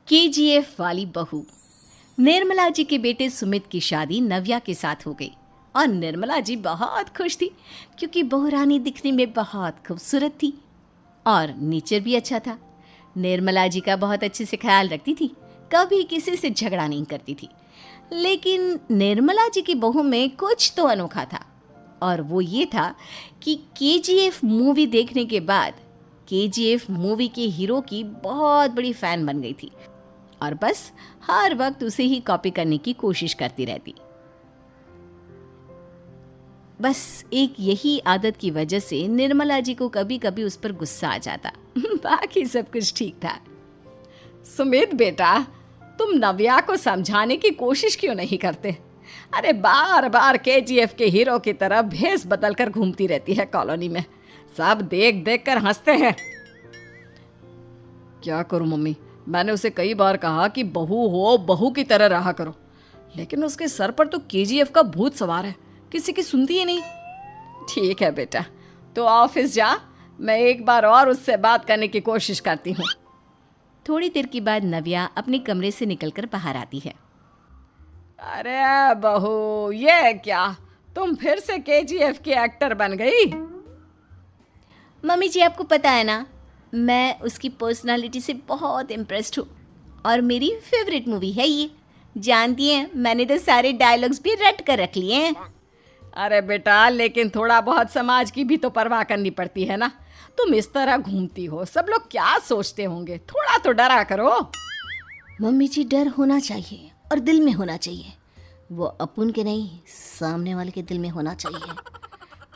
KGF वाली बहू। निर्मला जी के बेटे सुमित की शादी नव्या के साथ हो गई और निर्मला जी बहुत खुश थी क्योंकि बहू रानी दिखने में बहुत खूबसूरत थी और नेचर भी अच्छा था। निर्मला जी का बहुत अच्छे से ख्याल रखती थी, कभी किसी से झगड़ा नहीं करती थी। लेकिन निर्मला जी की बहू में कुछ तो अनोखा था और वो ये था कि केजीएफ मूवी देखने के बाद केजीएफ मूवी के हीरो की बहुत बड़ी फ़ैन बन गई थी और बस हर वक्त उसे ही कॉपी करने की कोशिश करती रहती। बस एक यही आदत की वजह से निर्मला जी को कभी कभी उस पर गुस्सा आ जाता। बाकी सब कुछ ठीक था। सुमित बेटा, तुम नव्या को समझाने की कोशिश क्यों नहीं करते? अरे बार बार केजीएफ के हीरो की तरह भेस बदलकर घूमती रहती है कॉलोनी में। सब देख देख कर हंसते हैं। क्या करूं मम्मी, मैंने उसे कई बार कहा कि बहू हो, बहू की तरह रहा करो, लेकिन उसके सर पर तो केजीएफ का भूत सवार है, किसी की सुनती ही नहीं। ठीक है बेटा, तो ऑफिस जा, मैं एक बार और उससे बात करने की कोशिश करती हूँ। थोड़ी देर के बाद नव्या अपने कमरे से निकलकर बाहर आती है। अरे बहू, ये क्या, तुम फिर से केजीएफ की एक्टर बन गई? मम्मी जी, आपको पता है ना, मैं उसकी पर्सनालिटी से बहुत इम्प्रेस्ड हूँ और मेरी फेवरेट मूवी है ये। जानती हैं, मैंने तो सारे डायलॉग्स भी रट कर रख लिए हैं। अरे बेटा, लेकिन थोड़ा बहुत समाज की भी तो परवाह करनी पड़ती है ना। तुम इस तरह घूमती हो, सब लोग क्या सोचते होंगे, थोड़ा तो डरा करो। मम्मी जी, डर होना चाहिए और दिल में होना चाहिए। वो अपुन के नहीं, सामने वाले के दिल में होना चाहिए।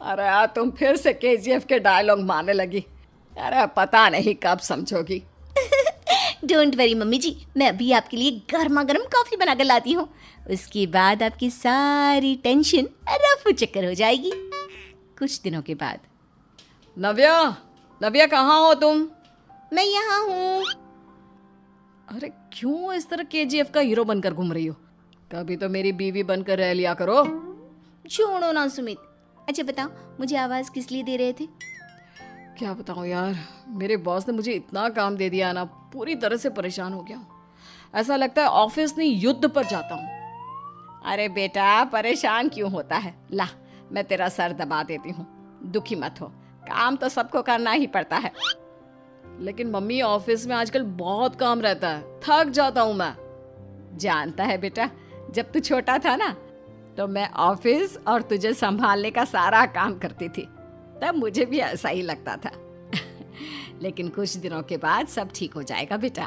अरे तुम फिर से केजीएफ के डायलॉग मारने लगी। अरे पता नहीं कब समझोगी। डोंट वरी मम्मी जी, मैं अभी आपके लिए गर्मा गर्म कॉफ़ी बना कर लाती हूँ। उसके बाद आपकी सारी टेंशन रफू चक्कर हो जाएगी। कुछ दिनों के बाद। नव्या, नव्या कहाँ हो तुम? मैं यहाँ हूँ। अरे क्यों इस तरह केजीएफ का हीरो बनकर घूम रही हो? कभी तो मेरी बीवी बनकर रह लिया करो। छोड़ो ना सुमित। अच्छा बताओ, मुझे आवाज़ किस लिए दे रहे थे? क्या बताऊँ यार, मेरे बॉस ने मुझे इतना काम दे दिया ना, पूरी तरह से परेशान हो गया हूँ। ऐसा लगता है ऑफिस नहीं युद्ध पर जाता हूँ। अरे बेटा, परेशान क्यों होता है? ला, मैं तेरा सर दबा देती हूँ, दुखी मत हो, काम तो सबको करना ही पड़ता है। लेकिन मम्मी, ऑफिस में आजकल बहुत काम रहता है, थक जाता हूँ मैं। जानता है बेटा, जब तू छोटा था ना, तो मैं ऑफिस और तुझे संभालने का सारा काम करती थी, तब मुझे भी ऐसा ही लगता था। लेकिन कुछ दिनों के बाद सब ठीक हो जाएगा बेटा।